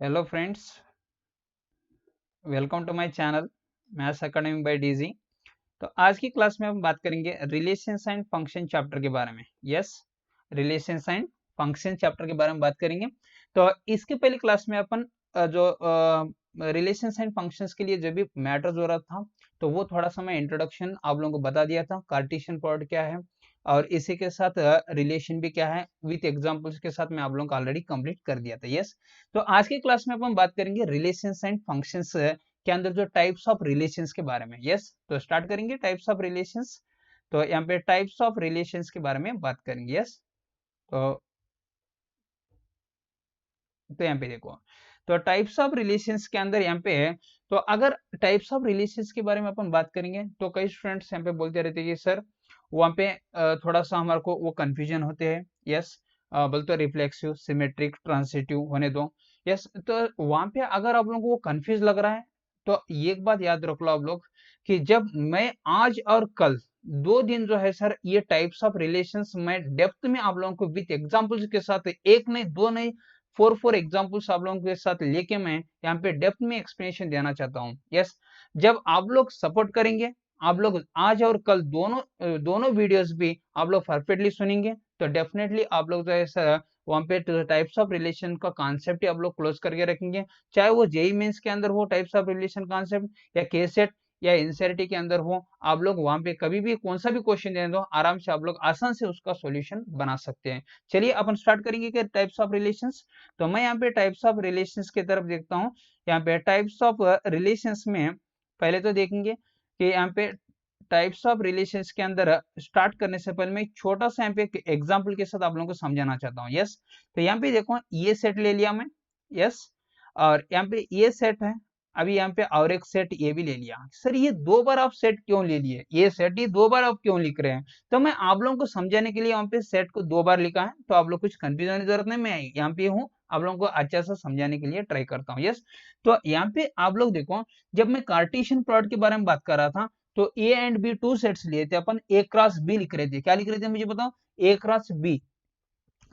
Hello friends, welcome to my channel maths academy by DG. तो आज की class में हम बात करेंगे रिलेशंस एंड फंक्शन चैप्टर के बारे में। Yes, relations and function chapter के बारे में बात करेंगे। तो इसके पहले क्लास में अपन जो रिलेशंस एंड फंक्शंस के लिए जो भी मैटर हो रहा था, तो वो थोड़ा सा मैं इंट्रोडक्शन आप लोगों को बता दिया था। कार्टेशियन प्रोडक्ट क्या है और इसी के साथ रिलेशन भी क्या है, विथ एग्जांपल्स के साथ मैं आप लोगों को ऑलरेडी कंप्लीट कर दिया था। यस, तो आज की क्लास में अपन बात करेंगे रिलेशंस एंड फंक्शंस के अंदर जो टाइप्स ऑफ रिलेशंस के बारे में। यस, तो स्टार्ट करेंगे टाइप्स ऑफ रिलेशंस। तो यहाँ पे टाइप्स ऑफ रिलेशंस के बारे में बात करेंगे। यस, तो यहाँ पे देखो, तो टाइप्स ऑफ रिलेशंस के अंदर यहाँ पे है। तो अगर टाइप्स ऑफ रिलेशंस के बारे में अपन बात करेंगे तो कई स्टूडेंट्स यहाँ पे बोलते रहते हैं कि सर वहाँ पे थोड़ा सा हमारे को वो कंफ्यूजन होते हैं। यस, बोलते रिफ्लेक्सिव, सिमेट्रिक, ट्रांसिटिव होने दो। यस, तो वहाँ पे अगर आप लोगों को वो कंफ्यूज लग रहा है तो एक बात याद रख लो आप लोग कि जब मैं आज और कल 2 दिन जो है सर ये टाइप्स ऑफ रिलेशंस मैं डेप्थ में आप लोगों को विथ एग्जांपल्स के साथ, एक नहीं दो नहीं, फोर एग्जाम्पल्स आप लोगों के साथ लेके मैं यहाँ पे डेप्थ में एक्सप्लेनेशन देना चाहता हूँ। यस, जब आप लोग सपोर्ट करेंगे, आप लोग आज और कल दोनों वीडियोस भी आप लोग परफेक्टली सुनेंगे, तो डेफिनेटली आप लोग जो है वहाँ पे टाइप्स ऑफ रिलेशन का कॉन्सेप्ट ही आप लोग क्लोज करके रखेंगे। चाहे वो जेई मेंस के अंदर हो टाइप्स ऑफ रिलेशन कॉन्सेप्ट, या केसेट या इंसेरिटी के अंदर हो, आप लोग वहां पे कभी भी कौन सा भी क्वेश्चन देने दो, आराम से आप लोग आसान से उसका सॉल्यूशन बना सकते हैं। चलिए अपन स्टार्ट करेंगे कि टाइप्स ऑफ रिलेशंस। तो मैं यहाँ पे टाइप्स ऑफ रिलेशंस की तरफ देखता हूँ। यहाँ पे टाइप्स ऑफ रिलेशंस में पहले तो देखेंगे कि यहाँ पे टाइप्स ऑफ रिलेशंस के अंदर स्टार्ट करने से पहले मैं एक छोटा सा यहाँ पे एक एग्जांपल के साथ आप लोगों को समझाना चाहता हूँ। यस, तो यहाँ पे देखो ये सेट ले लिया मैं। यस, और यहाँ पे ये सेट है। अभी यहाँ पे और एक सेट ये भी ले लिया। सर ये 2 बार आप सेट क्यों ले लिए, ये सेट ये 2 बार आप क्यों लिख रहे हैं? तो मैं आप लोगों को समझाने के लिए यहाँ पे सेट को 2 बार लिखा है, तो आप लोग कुछ कंफ्यूजन की जरूरत नहीं, मैं यहाँ पे हूँ आप लोगों को अच्छा सा समझाने के लिए ट्राई करता हूँ। यस, तो यहाँ पे आप लोग देखो, जब मैं कार्टेशियन प्रोडक्ट के बारे में बात कर रहा था तो ए एंड बी 2 सेट्स लिए थे अपन, ए क्रॉस बी लिख रहे थे। क्या लिख रहे थे मुझे बताओ? ए क्रॉस बी।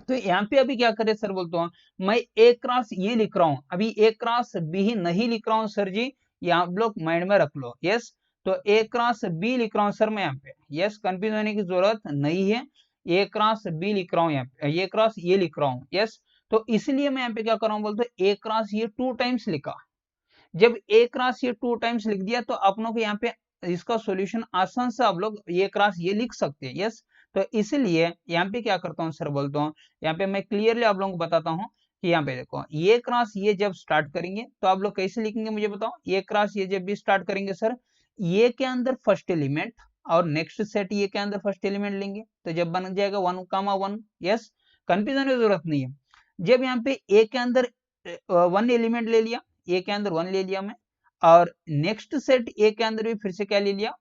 तो यहाँ पे अभी क्या करे सर, बोलता हूँ मैं ए क्रॉस ये लिख रहा हूँ, अभी ए क्रॉस बी ही नहीं लिख रहा हूँ सर जी, ये आप लोग माइंड में रख लो। यस, तो ए क्रॉस बी लिख रहा हूँ सर मैं यहाँ पे। यस, कंफ्यूज होने की जरूरत नहीं है, ए क्रॉस बी लिख रहा हूँ यहाँ पे, ए क्रॉस ये लिख रहा हूँ। यस, तो इसलिए मैं यहाँ पे क्या कर रहा हूँ, बोलते ए क्रॉस ये 2 टाइम्स लिखा। जब ए क्रॉस ये 2 टाइम्स लिख दिया तो अपनों को यहाँ पे इसका सॉल्यूशन आसान से आप लोग ये क्रॉस ये लिख सकते हैं। यस, तो इसलिए यहाँ पे क्या करता हूँ सर, बोलता हूँ यहाँ पे मैं क्लियरली आप लोगों को बताता हूँ कि यहाँ पे देखो ये क्रॉस ये जब स्टार्ट करेंगे तो आप लोग कैसे लिखेंगे मुझे बताओ। ये क्रॉस ये जब भी स्टार्ट करेंगे सर, ये के अंदर फर्स्ट एलिमेंट और नेक्स्ट सेट ये के अंदर फर्स्ट एलिमेंट लेंगे, तो जब बन जाएगा 1, 1। यस, कंफ्यूजन की जरूरत नहीं है। जब यहाँ पे ए के अंदर 1 एलिमेंट ले लिया, ए के अंदर 1 ले लिया मैं, और नेक्स्ट सेट ए के अंदर भी फिर से क्या ले लिया,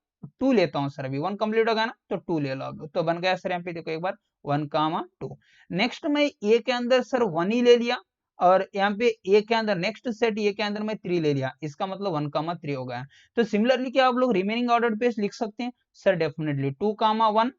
2 लेता हूँ सर। अभी 1 कंप्लीट होगा ना, तो 2 ले लो अब, तो बन गया सर यहाँ पे देखो एक बार 1, 2। नेक्स्ट मैं ए के अंदर सर 1 ही ले लिया, और यहाँ पे ए के अंदर नेक्स्ट सेट ए के अंदर मैं 3 ले लिया, इसका मतलब 1, 3 हो गया। तो सिमिलरली क्या आप लोग रिमेनिंग ऑर्डर पे लिख सकते हैं सर? डेफिनेटली 2, 1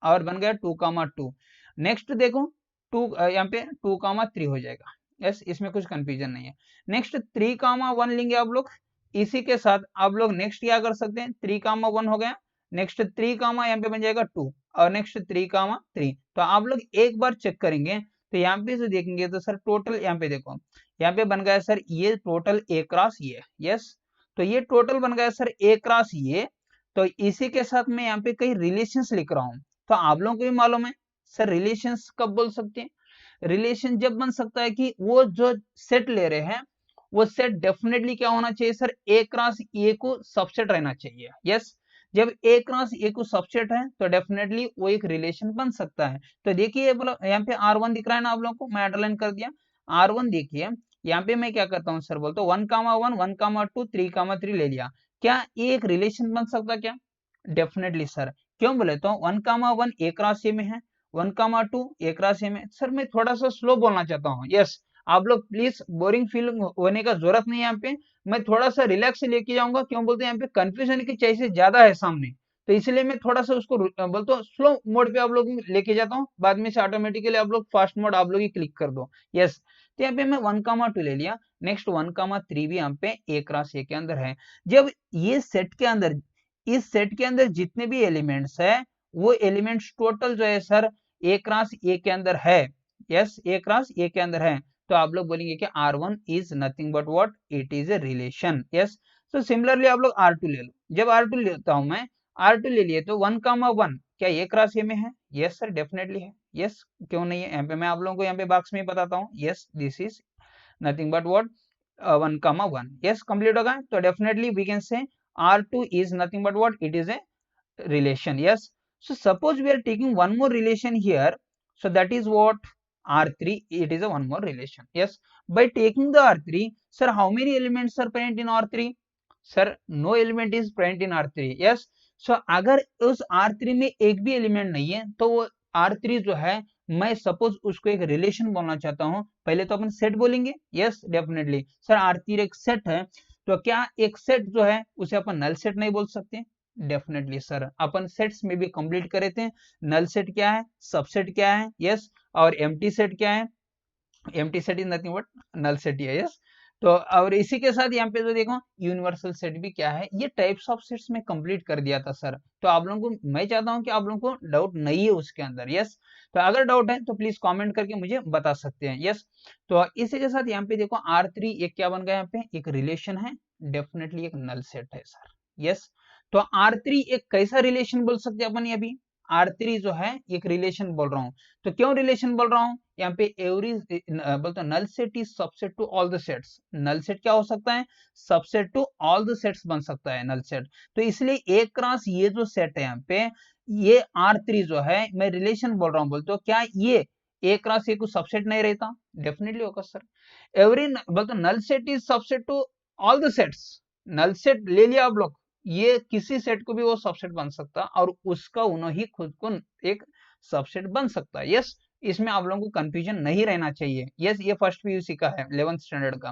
और बन गया 2, 2। नेक्स्ट देखो 2 यहाँ पे 2, 3 हो जाएगा। यस, इसमें कुछ कंफ्यूजन नहीं है। नेक्स्ट 3, 1 लेंगे आप लोग, इसी के साथ आप लोग नेक्स्ट क्या कर सकते हैं, 3, 1 हो गया। नेक्स्ट 3 यहाँ पे बन जाएगा 2, और नेक्स्ट 3, 3। तो आप लोग एक बार चेक करेंगे तो यहाँ पे से देखेंगे तो सर टोटल यहाँ पे देखो, यहाँ पे बन गया सर ये टोटल ए क्रॉस ये। यस, तो ये टोटल बन गया सर ए क्रॉस ये। तो इसी के साथ मैं यहाँ पे कई रिलेशंस लिख रहा हूँ, तो आप लोगों को भी मालूम है सर रिलेशंस कब बोल सकते हैं। रिलेशन जब बन सकता है कि वो जो सेट ले रहे हैं वो सेट डेफिनेटली क्या होना चाहिए सर, ए क्रॉस ए को सबसेट रहना चाहिए। यस, जब ए क्रॉस ए को सबसेट है तो डेफिनेटली वो एक रिलेशन बन सकता है। तो देखिए यहाँ पे R1 दिख रहा है ना आप लोगों को, मैं अंडरलाइन कर दिया R1। देखिए यहाँ पे मैं क्या करता हूँ सर, बोलता हूँ 1, 1, 1, 2, 3, 3 ले लिया। क्या ये एक रिलेशन बन सकता क्या? Definitely sir. क्यों बोले तो 1, 1 ए क्रॉस ए में है, 1, 2 ए क्रॉस ए में। सर मैं थोड़ा सा स्लो बोलना चाहता हूँ। यस, आप लोग प्लीज बोरिंग फील होने का जरूरत नहीं है यहाँ पे, मैं थोड़ा सा रिलैक्स लेके जाऊंगा। क्यों बोलते हैं यहाँ पे कंफ्यूजन की चांसेस ज्यादा है सामने, तो इसलिए मैं थोड़ा सा उसको बोलते हो स्लो मोड पे आप लोग लेके जाता हूँ, बाद में से ऑटोमेटिकली आप लोग फास्ट मोड आप लोग ही क्लिक कर दो। यस, तो यहाँ पे मैं 1,2 ले लिया। नेक्स्ट 1,3 भी यहाँ पे ए क्रॉस ए के अंदर है। जब ये सेट के अंदर, इस सेट के अंदर जितने भी एलिमेंट्स है, वो एलिमेंट्स टोटल जो है सर ए क्रॉस ए के अंदर है। यस, ए क्रॉस ए के अंदर है, तो आप लोग बोलेंगे कि R1 is nothing but what, it is a relation. Yes, तो सिमिलरली आप लोग R2 ले लो। जब R2 लेता हूं मैं, R2 ले लिए तो 1,1 क्या ये क्रॉस ए में है? यस सर, डेफिनेटली है। यस, क्यों नहीं है? यहाँ पे मैं आप लोगों को यहाँ पे बॉक्स में बताता हूँ। Yes, this is nothing but what 1,1। Yes, complete होगा, तो definitely we can say R2 is nothing but what, it is a relation. Yes, so suppose we are taking one more relation here, so that is what, R3, it is a one more relation. Yes, by taking the R3, sir, how many elements are present in R3? Sir, no element is present in R3. Yes, so अगर उस R3 में एक भी element नहीं है, तो वो R3 जो है, मैं सपोज उसको एक रिलेशन बोलना चाहता हूं, पहले तो अपन सेट बोलेंगे। यस, डेफिनेटली सर, R3 एक सेट है, तो क्या एक सेट जो है उसे अपन नल सेट नहीं बोल सकते? डेफिनेटली सर, अपन सेट्स में भी कंप्लीट करे थे। नल सेट क्या है, सबसेट क्या है, यस, और एम्प्टी सेट क्या है? Empty set is nothing but null set ही है। यस, तो और इसी के साथ यहाँ पे जो देखो यूनिवर्सल सेट भी क्या है, ये टाइप्स ऑफ सेट्स में कंप्लीट कर दिया था सर। तो आप लोगों को मैं चाहता हूँ कि आप लोगों को डाउट नहीं है उसके अंदर। यस, तो अगर डाउट है तो प्लीज कमेंट करके मुझे बता सकते हैं। यस, तो इसी के साथ यहाँ पे देखो R3 एक क्या बन गया, यहाँ पे एक रिलेशन है, डेफिनेटली एक नल सेट है सर। यस, तो R3 एक कैसा रिलेशन बोल सकते हैं अपन? ये अभी R3 जो है एक रिलेशन बोल रहा हूँ, तो क्यों रिलेशन बोल रहा हूँ? यहाँ पे एवरी बोलते null set is subset to all the sets. Null set क्या हो सकता है? Subset to all the sets बन सकता है नल सेट। तो इसलिए ए क्रॉस ये जो सेट है यहाँ पे, ये R3 जो है, मैं रिलेशन बोल रहा हूँ, बोलते हो क्या ये ए क्रॉस ए को सबसेट नहीं रहता? डेफिनेटली होगा सर। एवरी बोलते null set is subset to all the sets. Null set ले लिया आप लोग, ये किसी सेट को भी वो सबसेट बन सकता और उसका उन्हों ही खुद को एक सबसेट बन सकता है। यस, इसमें आप लोगों को कंफ्यूजन नहीं रहना चाहिए। यस, ये फर्स्ट पीयूसी का है, 11th स्टैंडर्ड का।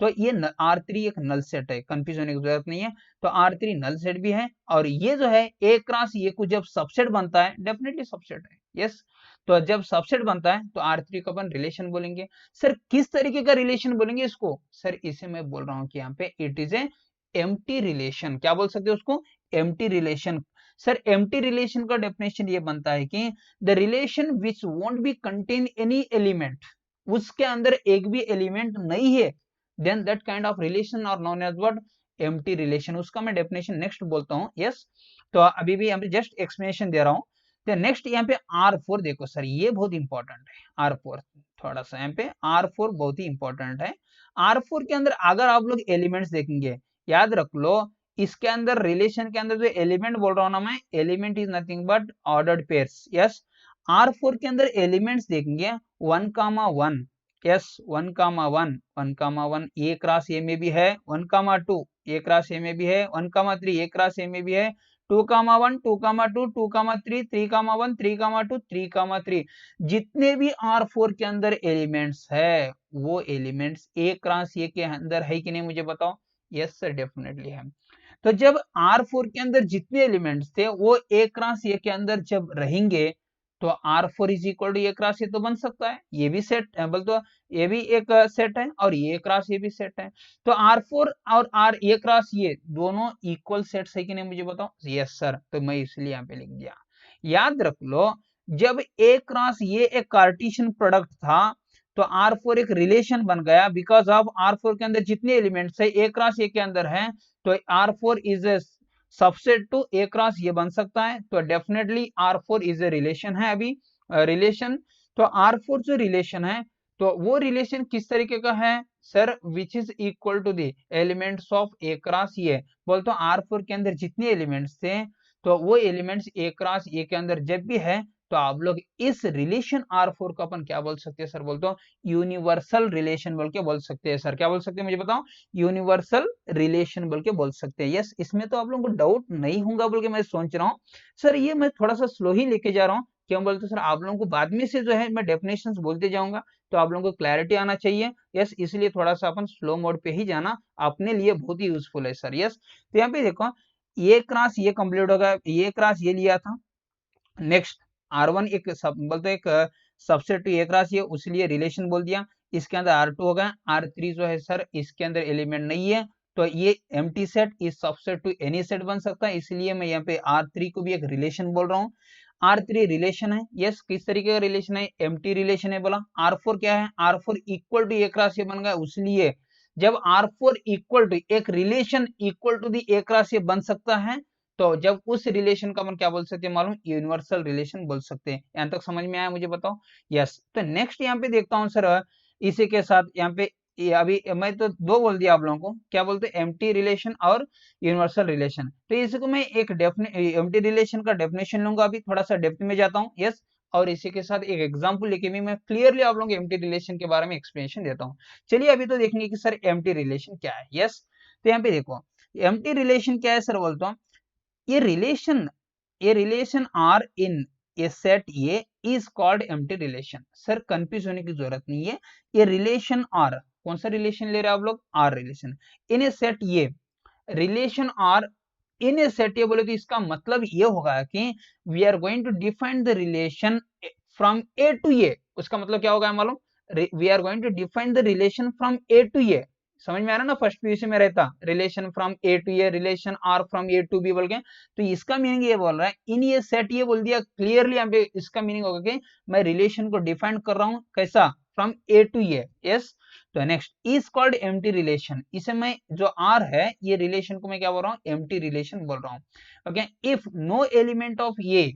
तो ये R3 एक नल सेट है, कंफ्यूजन होने की जरूरत नहीं है। तो R3 नल सेट भी है, और ये जो है ए क्रॉस ये को जब सबसेट बनता है, डेफिनेटली सबसेट है। यस, तो जब सबसेट बनता है तो R3 को अपन रिलेशन बोलेंगे। सर, किस तरीके का रिलेशन बोलेंगे इसको? सर, इसे मैं बोल रहा हूँ कि यहाँ पे it is a empty relation. क्या बोल सकते हो उसको? Empty relation. Sir, empty relation का डेफिनेशन ये बनता है कि the relation which won't be contain any element, उसके अंदर एक भी एलिमेंट नहीं है, then that kind of relation are known as what, empty relation. उसका मैं डेफिनेशन नेक्स्ट बोलता हूँ। यस, तो अभी भी यहाँ पे जस्ट एक्सप्लेनेशन दे रहा हूँ। तो नेक्स्ट यहाँ पे R4 देखो सर, ये बहुत इंपॉर्टेंट है। R4 थोड़ा सा यहाँ पे R4 बहुत ही इंपॉर्टेंट है। R4 के अंदर अगर आप लोग एलिमेंट्स देखेंगे, याद रख लो, इसके अंदर रिलेशन के अंदर जो एलिमेंट बोल रहा हूं ना मैं, element is nothing but ordered pairs. Yes, R4 के अंदर एलिमेंट्स देखेंगे 1,1। यस, 1,1, 1,1 ए क्रॉस ए में भी है, 1,2 ए क्रॉस ए में भी है, 1,3 ए क्रॉस ए में भी है, 2,1, 2,2, 2,3, 3,1, 3,2, 3,3। जितने भी R4 के अंदर एलिमेंट्स है, वो एलिमेंट्स ए क्रॉस ए के अंदर है कि नहीं, मुझे बताओ। यस सर, डेफिनेटली है। तो जब R4 के अंदर जितने एलिमेंट्स थे वो ए क्रॉस ए के अंदर जब रहेंगे, तो R4 is equal to A cross A तो बन सकता है। ये भी सेट है, बोल तो ये भी एक सेट है, और ये क्रॉस ये भी सेट है। तो R4 और R ए क्रॉस ये दोनों इक्वल सेट्स है कि नहीं, मुझे बताओ। यस सर, तो मैं इसलिए यहाँ पे लिख दिया। याद रख लो, जब ए क्रॉस ये एक कार्टेशियन प्रोडक्ट था, तो R4 एक रिलेशन बन गया, बिकॉज ऑफ R4 के अंदर जितने एलिमेंट्स है ए क्रॉस ए के अंदर है, तो R4 is a subset to A cross ये बन सकता है। तो definitely R4 is a relation है। अभी रिलेशन, तो R4 जो रिलेशन है, तो वो रिलेशन किस तरीके का है sir? Which is equal to the elements of A cross A. बोलते R4 के अंदर जितने एलिमेंट्स थे, तो वो एलिमेंट्स ए क्रॉस ए के अंदर जब भी है, तो आप लोग इस रिलेशन R4 को अपन क्या बोल सकते हैं सर? बोलते हो यूनिवर्सल रिलेशन बोल के बोल सकते हैं सर। क्या बोल सकते हैं, मुझे बताओ। यूनिवर्सल रिलेशन बोल के बोल सकते हैं। यस, इसमें तो आप लोगों को डाउट नहीं होगा बोल के मैं सोच रहा हूँ सर। ये मैं थोड़ा सा स्लो ही लेके जा रहा हूँ, क्यों बोलते सर, आप लोगों को बाद में से जो है मैं डेफिनेशंस बोलते जाऊंगा, तो आप लोगों को क्लैरिटी आना चाहिए। यस, इसलिए थोड़ा सा अपन स्लो मोड पे ही जाना अपने लिए बहुत ही यूजफुल है सर। यस, तो यहाँ पे देखो, ये क्रॉस ये कंप्लीट होगा, ये क्रॉस ये लिया था। नेक्स्ट R1 एक बोलते एक सबसेट टू ए क्रॉस ये, उसलिए रिलेशन बोल दिया। इसके अंदर R2 होगा, R3 जो है सर इसके अंदर एलिमेंट नहीं है, तो ये एम्प्टी सेट इस सबसेट टू एनी सेट बन सकता है, इसलिए मैं यहाँ पे R3 को भी एक रिलेशन बोल रहा हूँ। R3 रिलेशन है, यस किस तरीके का रिलेशन है, एम्प्टी रिलेशन है बोला। R4 क्या है, R4 equal to A cross A बन गया, उसलिए जब R4 इक्वल टू एक relation equal to the A cross A बन सकता है, तो जब उस रिलेशन का अपन क्या बोल सकते हैं मालूम, यूनिवर्सल रिलेशन बोल सकते हैं। यहां तक समझ में आया मुझे बताओ? यस। तो नेक्स्ट यहाँ पे देखता हूँ सर, इसी के साथ यहाँ पे अभी मैं तो दो बोल दिया आप लोगों को, क्या बोलते हैं, एम्प्टी रिलेशन और यूनिवर्सल रिलेशन। तो इसको मैं एक एम्प्टी रिलेशन का डेफिनेशन लूंगा, अभी थोड़ा सा डेप्थ में जाता हूँ। यस। और इसी के साथ एक एग्जांपल लेके भी मैं क्लियरली आप लोगों को एम्प्टी रिलेशन के बारे में एक्सप्लेनेशन देता हूँ। चलिए अभी तो देखेंगे कि सर एम्प्टी रिलेशन क्या है। यस। तो यहाँ पे देखो एम्प्टी रिलेशन क्या है सर, बोलता हूँ ये relation R in A set A is called empty relation. Sir confuse होने की जरूरत नहीं है, ये रिलेशन आर, कौन सा रिलेशन ले रहे हैं आप लोग, R relation in A set A, relation R in A set A बोले तो इसका मतलब ये होगा कि we are going to define the relation from A to A. उसका मतलब क्या होगा मालूम, we are going to define the relation from A to A. समझ में आ रहा ना, फर्स्ट पीयूसी में रहता relation from A to A, relation R from A to B बोल के। तो इसका मीनिंग ये बोल रहा है, इन ये सेट ये बोल दिया क्लियरली, यहाँ पे इसका मीनिंग होगा कि मैं रिलेशन को डिफाइन कर रहा हूँ कैसा, from A to A. Yes. तो next is called empty relation, इसे मैं जो आर है ये रिलेशन को मैं क्या बोल रहा हूँ, एम्प्टी रिलेशन बोल रहा हूँ। Okay, if no element of A,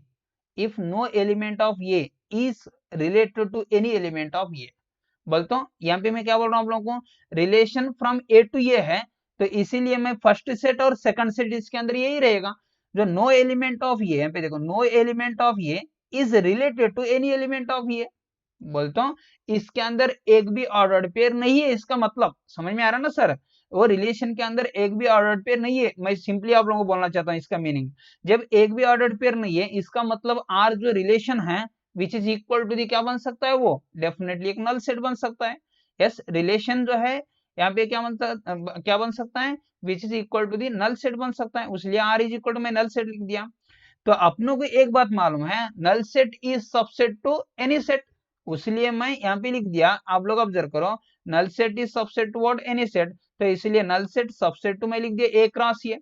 if no element of A is related to any element of A, बोलता हूँ यहाँ पे मैं क्या बोल रहा हूँ आप लोगों को, रिलेशन फ्रॉम ए टू ए है, तो इसीलिए मैं फर्स्ट सेट और सेकंड सेट इसके अंदर यही रहेगा। जो नो एलिमेंट ऑफ ए, यहाँ पे देखो no element of A is related to any element of A, बोलता हूँ इसके अंदर एक भी ऑर्डर्ड पेयर नहीं है, इसका मतलब समझ में आ रहा है ना सर, वो रिलेशन के अंदर एक भी ऑर्डर्ड पेयर नहीं है। मैं सिंपली आप लोगों को बोलना चाहता हूँ इसका मीनिंग, जब एक भी ऑर्डर्ड पेयर नहीं है इसका मतलब आर जो रिलेशन है which is equal to the क्या बन सकता है, वो डेफिनेटली एक नल सेट बन सकता है। यस, रिलेशन जो है यहाँ पे क्या बन सकता है, which is equal to the null set बन सकता है, इसलिए आर इज इक्वल टू मैं नल सेट लिख दिया। तो अपनों को एक बात मालूम है, null set is subset to any set, इसलिए मैं यहाँ पे लिख दिया, आप लोग ऑब्जर्व करो, null set is subset to what, any set, तो इसलिए नल सेट सबसेट टू मैं लिख दिया A cross A.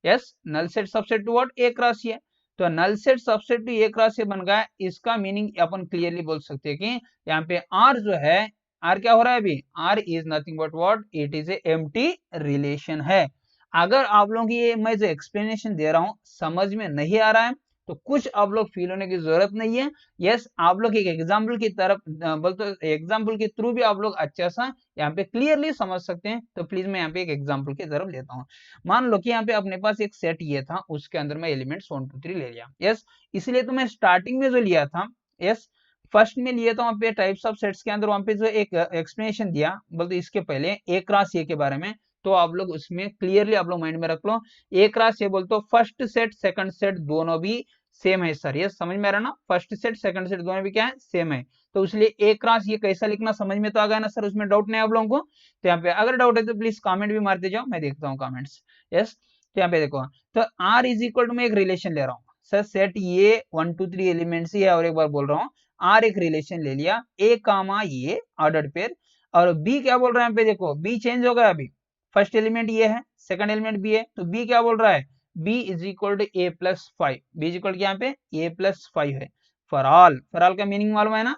Yes, null set subset to what, A cross A. तो null set subset to A cross A बन गया, इसका meaning अपन clearly बोल सकते हैं कि यहाँ पे आर जो है, आर क्या हो रहा है अभी, R is nothing but what, it is a empty relation है। अगर आप लोगों की ये मैं जो एक्सप्लेनेशन दे रहा हूँ समझ में नहीं आ रहा है तो कुछ आप लोग फील होने की जरूरत नहीं है। यस, आप लोग एक एग्जाम्पल की तरफ बोलते एग्जाम्पल के थ्रू भी आप लोग अच्छा सा यहाँ पे क्लियरली समझ सकते हैं। तो प्लीज मैं यहाँ पे एक एग्जाम्पल की तरफ लेता हूँ। मान लो कि यहाँ पे अपने पास एक सेट ये था, उसके अंदर मैं एलिमेंट्स 1 2 3 ले लिया। यस, इसलिए तो मैं स्टार्टिंग में जो लिया था, यस फर्स्ट में लिया था वहां पे टाइप्स ऑफ सेट्स के अंदर, वहां पे जो एक एक्सप्लेनेशन दिया बोलते इसके पहले ए क्रॉस ए के बारे में, तो आप लोग उसमें क्लियरली आप लोग माइंड में रख लो, ए क्रॉस ए बोलते फर्स्ट सेट सेकंड सेट दोनों भी सेम है सर। ये समझ में आ रहा ना, फर्स्ट सेट सेकंड सेट दोनों भी क्या है, सेम है। तो इसलिए ए क्रॉस ये कैसा लिखना समझ में तो आ गया ना सर, उसमें डाउट नहीं आप लोगों को? तो यहाँ पे अगर डाउट है तो प्लीज कमेंट भी मारते जाओ, मैं देखता हूँ कमेंट्स। यस, तो यहाँ पे देखो, तो आर इज इक्वल टू मैं एक रिलेशन ले रहा हूँ सर, सेट ये 1 2 3 एलिमेंट्स ही है, और एक बार बोल रहा हूँ आर एक रिलेशन ले लिया, ए कामा ये ऑर्डर्ड पेयर, और बी क्या बोल रहा है यहाँ पे देखो, बी चेंज हो गया अभी, फर्स्ट एलिमेंट ये है, सेकंड एलिमेंट बी है, तो बी क्या बोल रहा है, B is equal to A plus 5, B is equal यहाँ पे ए प्लस 5 है। फॉर ऑल, फॉर ऑल का मीनिंग मालूम है ना,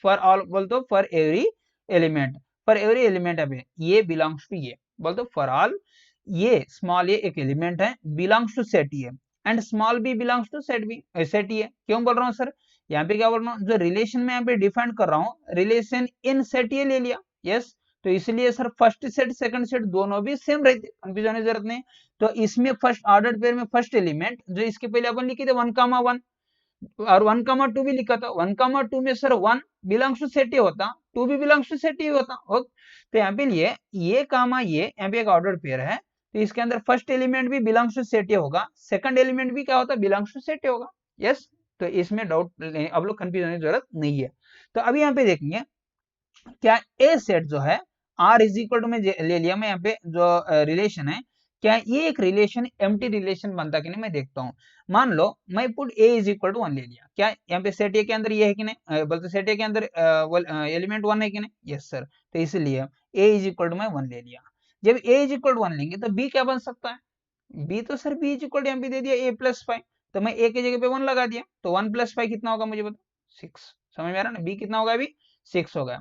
फॉर ऑल बोल तो for every element, for every element है ये बिलोंग्स टू ये, बोल तो फॉर ऑल ये स्मॉल ये एक एलिमेंट है, belongs to set A, and small B belongs to set B, set A. क्यों बोल रहा हूँ सर, यहाँ पे क्या बोल रहा हूँ, जो रिलेशन में यहाँ पे डिफाइन कर रहा हूँ, रिलेशन इन सेट ये ले लिया। यस, तो इसलिए sir first set second set दोनों भी सेम रहते, कंफ्यूज होने की जरूरत नहीं। तो इसमें फर्स्ट ऑर्डर्ड पेयर में फर्स्ट एलिमेंट जो इसके पहले अपन लिखे थे 1,1, और 1,2 भी लिखा था, 1,2 में sir 1 belongs to set A होता, 2 भी बिलोंग्स टू सेट ए होता। ओके, तो यहाँ पे लिए ये कामा ये यहाँ पे एक ऑर्डर पेयर है, तो इसके अंदर फर्स्ट एलिमेंट भी बिलोंग्स टू सेट ए होगा, सेकंड एलिमेंट भी क्या होता है, बिलोंग्स टू सेट ए होगा। यस, तो इसमें डाउट अब लोग कंफ्यूज होने की जरूरत नहीं है। तो अभी यहाँ पे देखेंगे क्या ए सेट जो है आर इज इक्वल टू में ले लिया मैं यहाँ पे जो रिलेशन है, क्या ये एक रिलेशन एम्प्टी रिलेशन बनता कि नहीं मैं देखता हूँ। मान लो मैं put A is equal to 1 ले लिया, क्या यहाँ पे सेट ए के अंदर ये है कि नहीं, बोलते सेट ए के अंदर एलिमेंट 1 है कि नहीं, यस सर, तो इसलिए ए इज इक्वल टू मैं 1 ले लिया। जब ए इज इक्वल टू 1 लेंगे तो बी क्या बन सकता है, बी तो sir B is equal to यहाँ पे दे दिया ए प्लस 5, तो मैं ए की जगह पे 1 लगा दिया, तो 1 प्लस 5 कितना होगा मुझे बताओ, 6। समझ में आ रहा ना, बी कितना होगा अभी 6 होगा।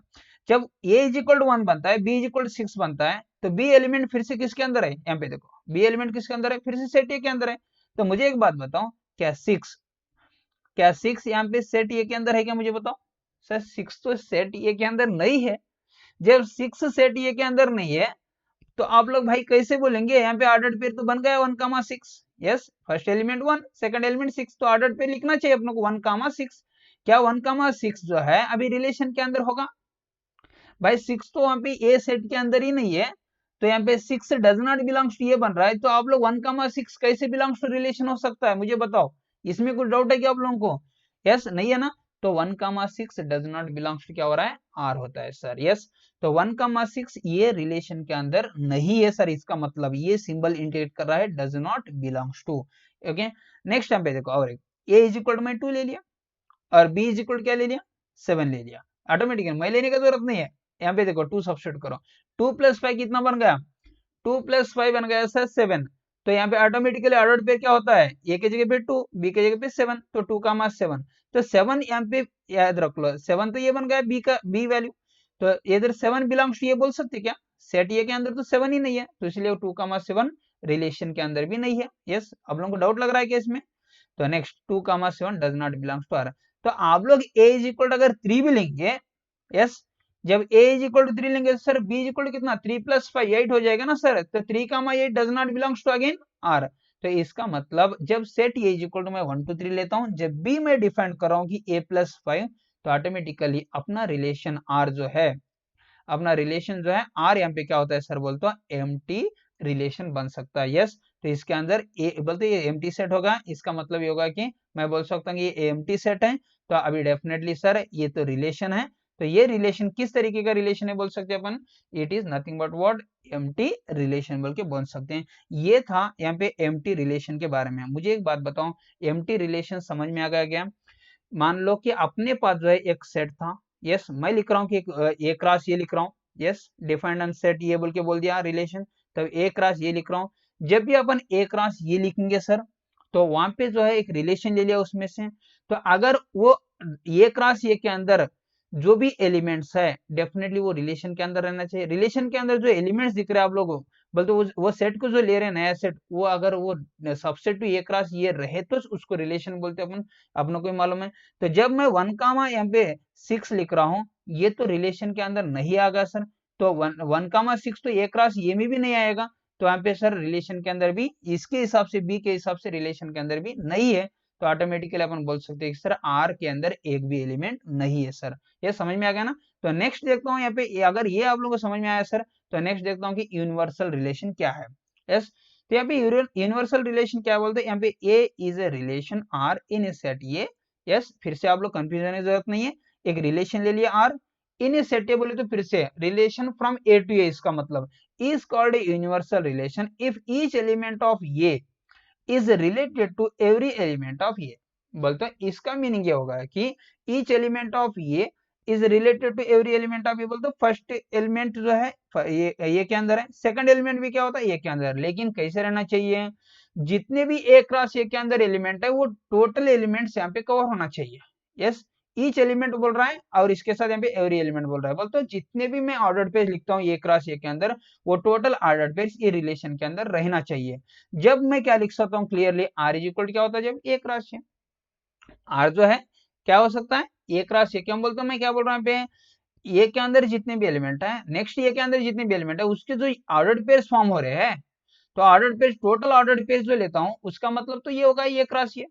जब ए इज इक्वल टू 1 बनता है, बी इज इक्वल टू 6 बनता है, तो बी एलिमेंट फिर से किसके अंदर है, यहाँ पे देखो बी एलिमेंट किसके अंदर है, फिर से सेट ए के अंदर है। तो मुझे एक बात बताओ, क्या 6 यहाँ पे सेट ए के अंदर है क्या, मुझे बताओ। सर 6 तो सेट ए के अंदर नहीं है। जब 6 सेट ए के अंदर नहीं है, तो आप लोग भाई कैसे बोलेंगे, यहाँ पे ऑर्डर्ड पेयर तो बन गया 1,6। Yes, first element 1, second element 6, तो ऑर्डर्ड पेयर लिखना चाहिए अपने को 1,6। क्या 1,6 जो है अभी रिलेशन के अंदर होगा, भाई 6 तो वहां पे ए सेट के अंदर ही नहीं है, तो यहाँ पे 6 डज नॉट बिलोंग्स टू ये बन रहा है, तो आप लोग 1,6 कैसे बिलोंग्स टू रिलेशन हो सकता है, मुझे बताओ। इसमें कुछ डाउट है क्या आप लोगों को, यस नहीं है ना, तो 1,6 डज नॉट बिलोंग्स टू क्या हो रहा है, आर होता है सर, यस। तो 1,6 ये रिलेशन के अंदर नहीं है सर, इसका मतलब ये सिंबल इंडिकेट कर रहा है does not belongs to. Okay, next time पे देखो, और एक ए इज इक्वल टू मैं 2 ले लिया, और बी इज इक्वल क्या ले लिया, 7 ले लिया, ऑटोमेटिकली मैं लेने की जरूरत नहीं है। यहाँ पे देखो 2 सब्स्टिट्यूट करो, 2 प्लस 5 कितना बन गया, 2 प्लस 5 बन गया सर 7। तो यहाँ पे ऑटोमेटिकली ऑर्डर पे क्या होता है, ए के जगह पे 2, बी के जगह पे 7, तो 2,7, तो 7 यहाँ पे याद रख लो, 7 तो ये बन गया बी का बी वैल्यू, तो इधर 7 बिलोंग्स टू ये बोल सकते क्या, सेट ए के अंदर तो 7 ही नहीं है, तो इसलिए 2,7 रिलेशन के अंदर भी नहीं है। यस, अब लोगों को डाउट लग रहा है क्या इसमें, तो next 2,7 does not belongs to R. तो आप लोग ए इज इक्वल अगर 3 भी लेंगे, यस, जब ए इज इक्वल टू 3 लेंगे तो sir B is equal to कितना, 3 प्लस 5 8 हो जाएगा ना सर, तो 3,8 does not belongs to again R. तो इसका मतलब जब set A is equal to मैं 1 2 3 लेता हूं, जब बी मैं डिफाइन कर रहा हूं कि ए प्लस 5, तो ऑटोमेटिकली अपना रिलेशन आर जो है, अपना रिलेशन जो है आर यहाँ पे क्या होता है सर, बोलते हैं एम्प्टी रिलेशन बन सकता है। यस, तो इसके अंदर ए बोलते ये एम्प्टी सेट होगा, इसका मतलब ये होगा कि मैं बोल सकता हूँ कि ये एम्प्टी सेट है, तो अभी डेफिनेटली सर ये तो रिलेशन है। तो ये रिलेशन किस तरीके का रिलेशन है बोल सकते हैं अपन, it is nothing but what, empty relation बोल के बोल सकते हैं। ये था यहाँ पे एम्प्टी रिलेशन के बारे में। मुझे एक बात बताओ, एम्प्टी रिलेशन समझ में आ गया क्या। मान लो कि अपने पास जो है एक सेट था, यस मैं लिख रहा हूँ कि ए क्रॉस ये लिख रहा हूँ, यस डिफाइंड ऑन सेट ये बोल के बोल दिया रिलेशन, तब ए क्रॉस ये लिख रहा हूँ। जब भी अपन ए क्रॉस ये लिखेंगे सर, तो वहां पे जो है एक रिलेशन ले लिया उसमें से, तो अगर वो ए क्रॉस ये के अंदर जो भी एलिमेंट्स है, डेफिनेटली वो रिलेशन के अंदर रहना चाहिए। रिलेशन के अंदर जो एलिमेंट्स दिख रहे हैं आप लोगों को, बोलते वो सेट को जो ले रहे हैं नया सेट, वो अगर वो सबसेट टू ए क्रॉस ये रहे तो उसको रिलेशन बोलते हैं अपन, अपनों को मालूम है। तो जब मैं 1 कामा यहाँ पे 6 लिख रहा हूँ, ये तो रिलेशन के अंदर नहीं आएगा सर, तो 1,6 तो ए क्रॉस ये में भी नहीं आएगा, तो यहाँ पे सर रिलेशन के अंदर भी इसके हिसाब से बी के हिसाब से रिलेशन के अंदर भी नहीं है, तो ऑटोमेटिकली अपन बोल सकते हैं कि सर आर के अंदर एक भी एलिमेंट नहीं है सर। ये समझ में आ गया ना। तो नेक्स्ट देखता हूँ यहाँ पे अगर ये आप लोगों को समझ में आया सर, तो नेक्स्ट देखता हूँ कि यूनिवर्सल रिलेशन क्या है। यस, तो यहाँ पे यूनिवर्सल रिलेशन क्या बोलते हैं, यहाँ पे A is a relation R in A set ये। यस, फिर से आप लोग कंफ्यूजन की जरूरत नहीं है, एक रिलेशन ले लिया आर इन ए सेट ये बोले तो फिर से relation from A to A, इसका मतलब is called a universal relation if each element of A is related to every element of A. बोलते हैं इसका मीनिंग ये होगा कि each element of A is related to every element of A, बोलते first element जो है ये के अंदर है, सेकंड एलिमेंट भी क्या होता है ये के अंदर, लेकिन कैसे रहना चाहिए, जितने भी ए क्रॉस ए के अंदर एलिमेंट है वो टोटल एलिमेंट्स यहाँ पे कवर होना चाहिए। यस, ईच एलिमेंट बोल रहा है और इसके साथ यहाँ पे एवरी एलिमेंट बोल रहा है, बोलते जितने भी मैं ऑर्डर पेज लिखता हूँ ए क्रॉस ए के अंदर, वो टोटल ऑर्डर पेज ये रिलेशन के अंदर रहना चाहिए। जब मैं क्या लिख सकता हूँ क्लियरली, आर इज इक्वल क्या होता है, जब ए क्रॉस ए, आर जो है क्या हो सकता है ए क्रॉस ए, क्यों बोलता हूँ मैं, क्या बोल रहा हूँ यहाँ पे ए के अंदर जितने भी एलिमेंट है, नेक्स्ट ए के अंदर जितने भी एलिमेंट है उसके जो ऑर्डर पेज फॉर्म हो रहे हैं, तो order page total order page जो लेता हूँ उसका मतलब तो ये होगा ए क्रॉस ए।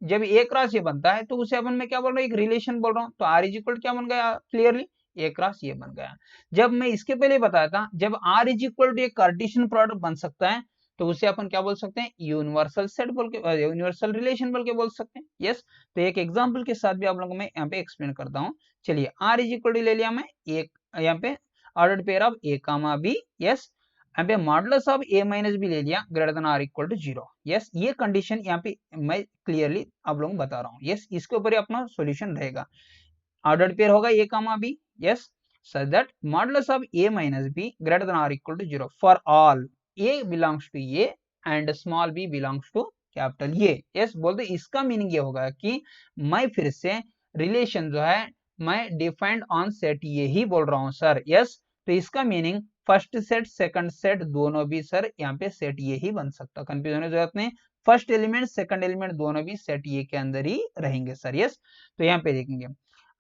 जब ए क्रॉस ये बनता है तो उसे अपन मैं क्या बोल रहा हूँ, एक रिलेशन बोल रहा हूँ, तो आर इज इक्वल क्या बन गया क्लियरली, ए क्रॉस ये बन गया। जब मैं इसके पहले बताया था, जब आर इज इक्वल टू एक कार्टेशियन प्रोडक्ट बन सकता है, तो उसे अपन क्या बोल सकते हैं, यूनिवर्सल सेट बोल के, यूनिवर्सल रिलेशन बोल के बोल सकते हैं। यस, तो एक एग्जांपल के साथ भी आप लोगों को मैं यहाँ पे एक्सप्लेन करता हूँ। चलिए आर इज इक्वल टू ले लिया मैं एक यहाँ पे ordered pair of A comma B. Yes, यहाँ पे modulus of A minus B ले लिया greater than or equal to 0। Yes, ये कंडीशन यहाँ पे मैं क्लियरली आप लोगों को बता रहा हूँ। यस, इसके ऊपर ही अपना सॉल्यूशन रहेगा। ऑर्डर्ड पेयर होगा A comma B. Yes, such that modulus of A minus B greater than or equal to 0 for all A belongs to A and small B belongs to capital A. Yes, बोलते इसका meaning ये होगा कि मैं फिर से relation जो है मैं डिफाइंड ऑन सेट ये ही बोल रहा हूँ सर। यस, तो इसका meaning first set second set दोनों भी सर यहाँ पे सेट ये ही बन सकता, कंफ्यूजन की जरूरत नहीं। फर्स्ट एलिमेंट सेकंड एलिमेंट दोनों भी सेट ये के अंदर ही रहेंगे सर। यस, तो यहाँ पे देखेंगे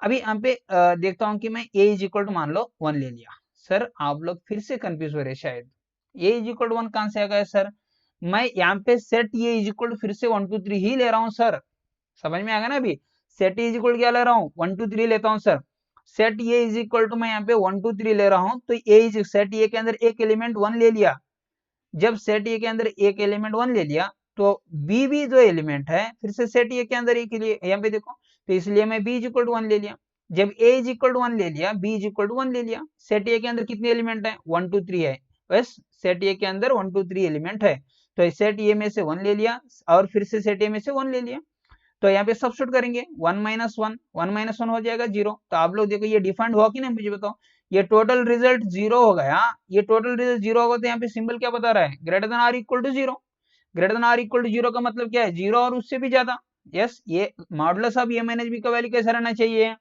अभी यहाँ पे देखता हूं कि मैं a इज इक्वल टू मान लो 1 ले लिया। सर आप लोग फिर से कंफ्यूज हो रहे शायद, a इज इक्वल टू 1 कहां से आ गया सर? मैं यहाँ पे set a is equal to फिर से 1 2 3 ही ले रहा हूँ सर। समझ में आ गया ना? अभी सेट a इज इक्वल क्या ले रहा हूँ? 1 2 3 लेता हूँ sir. Set a is equal to मैं यहाँ पे 1 2 3 ले रहा हूँ, तो a इज सेट a के अंदर एक एलिमेंट 1 ले लिया। जब सेट ए के अंदर एक एलिमेंट 1 ले लिया तो बी भी जो एलिमेंट है फिर से सेट ए के अंदर एक लिए यहाँ पे देखो, तो इसलिए मैं बी इज इक्वल टू 1 ले लिया। जब ए इज इक्वल टू 1 ले लिया, बी इज इक्वल टू 1 ले लिया। सेट ए के अंदर कितने एलिमेंट है? 1 2 3 है। बस सेट ए के अंदर 1 2 3 एलिमेंट है, तो सेट ए में से 1 ले लिया और फिर से सेट ए में से 1 ले लिया। तो यहाँ पे सब्स्टिट्यूट करेंगे 1 माइनस 1, 1 माइनस 1 हो जाएगा 0। तो आप लोग देखो ये डिफाइंड हुआ कि नहीं मुझे बताओ। ये टोटल रिजल्ट 0 हो गया। ये टोटल रिजल्ट 0 होगा तो यहाँ पे सिंबल क्या बता रहा है? Greater than or equal to 0। Greater than or equal to 0 का मतलब क्या है? 0 और उससे भी ज्यादा। यस, ये modulus of A minus B का वैल्यू कैसा रहना चाहिए?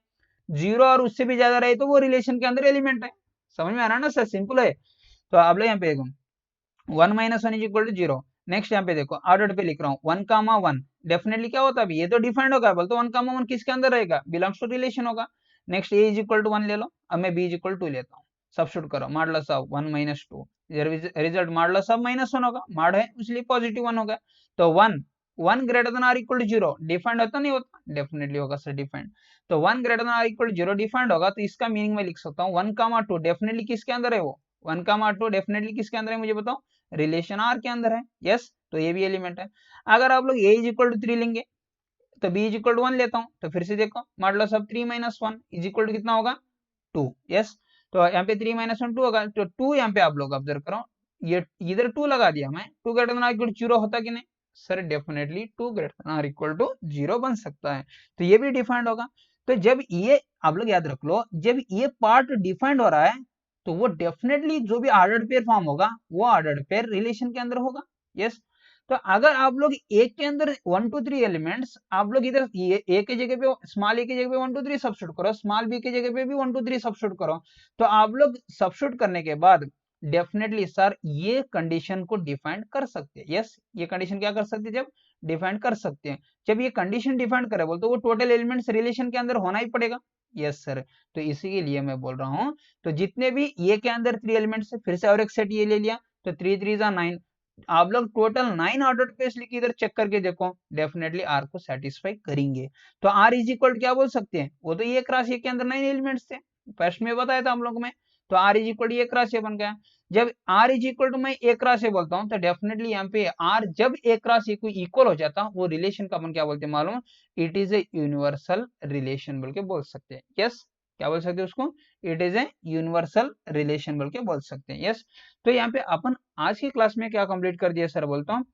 0 और उससे भी ज्यादा रहे तो वो रिलेशन के अंदर एलिमेंट है। समझ में आ रहा है ना सर? सिंपल है। तो आप लोग यहाँ पे देखो 1 minus 1 is equal to 0। Next यहाँ पे देखो ऑर्डर पे लिख रहा हूँ 1 कामा 1। डेफिनेटली क्या होता है अभी? ये तो डिफाइंड होगा, बोलते 1 कामा 1 किसके अंदर रहेगा? बिलोंग्स टू रिलेशन होगा। Next A is equal to 1 ले लो। अब मैं बी इज इक्वल टू लेता हूँ। सब्स्टिट्यूट करो modulus of 1 minus 2। Result modulus of -1 होगा, मॉड है इसलिए पॉजिटिव 1 होगा। तो 1 greater than or equal to 0 defined होता नहीं होता? डेफिनेटली होगा सर डिफाइंड। तो 1 greater than or equal to 0 defined होगा, तो इसका मीनिंग मैं लिख सकता हूँ 1 कामा 2 डेफिनेटली किसके अंदर है? वो 1 कामा 2 डेफिनेटली किसके अंदर है मुझे बताओ? रिलेशन आर के अंदर है। यस, तो ये भी एलिमेंट है। अगर आप लोग ए इज इक्वल टू 3 लेंगे तो बी इज इक्वल टू 1 लेता हूं, तो फिर से देखो modulus of 3 minus 1 is equal to कितना होगा? 2। यस, तो यहाँ पे 3 माइनस 1 2 होगा, तो 2 यहाँ पे आप लोग ऑब्जर्व करो, ये इधर 2 लगा दिया मैं। 2 greater than or equal to 0 होता कि नहीं sir? Definitely 2 greater than or equal to 0 बन सकता है, तो ये भी डिफाइंड होगा। तो जब ये आप लोग याद रख लो, जब ये पार्ट डिफाइंड हो रहा है तो वो डेफिनेटली जो भी ऑर्डर्ड पेयर फॉर्म होगा वो ऑर्डर्ड पेयर रिलेशन के अंदर होगा। यस, तो अगर आप लोग एक के अंदर 1 2 3 एलिमेंट्स, आप लोग इधर ये ए के जगह पे स्मॉल ए की जगह पे 1 2 3 सब्स्टिट्यूट करो, स्मॉल बी की जगह पे भी 1 2 3 सब्स्टिट्यूट करो, तो आप लोग सब्स्टिट्यूट करने के बाद डेफिनेटली सर ये कंडीशन को डिफाइन कर सकते हैं। यस, ये कंडीशन क्या कर सकते हैं? जब डिफाइन कर सकते हैं, जब ये कंडीशन डिफाइन करे बोल तो वो टोटल एलिमेंट्स रिलेशन के अंदर होना ही पड़ेगा। यस सर, तो इसी के लिए मैं बोल रहा हूँ, तो जितने भी ये के अंदर 3 एलिमेंट्स है, फिर से और एक सेट ये ले लिया, तो 3 3 9। आप लोग टोटल 9 ऑर्डर पेस लिखी इधर चेक करके देखो, डेफिनेटली आर को सेटिस्फाई करेंगे। तो आर इज इक्वल क्या बोल सकते हैं? वो तो ये राशि के अंदर 9 एलिमेंट्स थे, फर्स्ट में बताया था हम लोग में। तो आर इज इक्वल एक राशि बन गया। जब आर इज इक्वल टू मैं एक राशि बोलता हूँ तो डेफिनेटली यहाँ पे आर जब एक राशि को इक्वल हो जाता वो रिलेशन का अपन क्या बोलते हैं मालूम? It is A universal relation बोल के बोल सकते हैं। यस, क्या बोल सकते हैं उसको? It is A universal relation बोल के बोल सकते हैं। यस, तो यहाँ पे अपन आज की क्लास में क्या कंप्लीट कर दिया सर? बोलता हूँ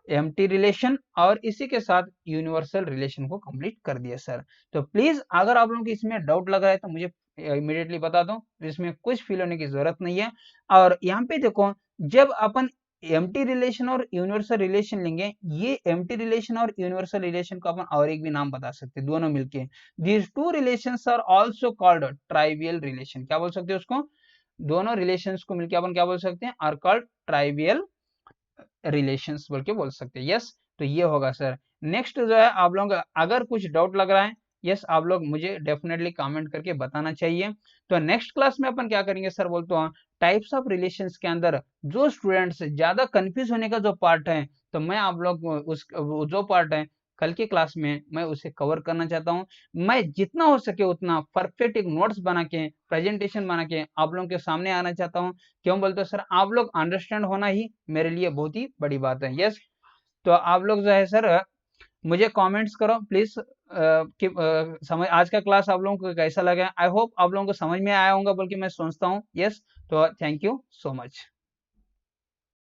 एम्प्टी रिलेशन और इसी के साथ यूनिवर्सल रिलेशन को कंप्लीट कर दिया सर। तो प्लीज अगर आप लोगों को इसमें डाउट लग रहा है तो मुझे इमीडिएटली बता दो, इसमें कुछ फील होने की जरूरत नहीं है। और यहाँ पे देखो, जब अपन एम्प्टी रिलेशन और यूनिवर्सल रिलेशन लेंगे, ये एम्प्टी रिलेशन और यूनिवर्सल रिलेशन को अपन और एक भी नाम बता सकते हैं दोनों मिलके। These two relations are also called trivial relation. क्या बोल सकते हैं उसको? दोनों रिलेशंस को मिलकर अपन क्या बोल सकते हैं? आर कॉल्ड ट्राइवियल रिलेशंस बोल के बोल सकते हैं। यस, तो ये होगा सर। नेक्स्ट जो है आप लोग अगर कुछ डाउट लग रहा है, यस आप लोग मुझे डेफिनेटली कमेंट करके बताना चाहिए। तो नेक्स्ट क्लास में अपन क्या करेंगे सर? बोलते हैं टाइप्स ऑफ रिलेशंस के अंदर जो स्टूडेंट्स ज्यादा कंफ्यूज होने का जो पार्ट है, तो मैं आप लोग उस जो पार्ट है कल की क्लास में मैं उसे कवर करना चाहता हूँ। मैं जितना हो सके उतना परफेक्ट एक नोट्स बना के प्रेजेंटेशन बना के आप लोगों के सामने आना चाहता हूँ। क्यों बोलते हो सर? आप लोग अंडरस्टैंड होना ही मेरे लिए बहुत ही बड़ी बात है। यस, तो आप लोग जो है सर मुझे कमेंट्स करो प्लीज कि समझ आज का क्लास आप लोगों को कैसा लगा। आई होप आप लोगों को समझ में आया होगा बोल के मैं सोचता हूँ। यस, तो थैंक यू सो मच।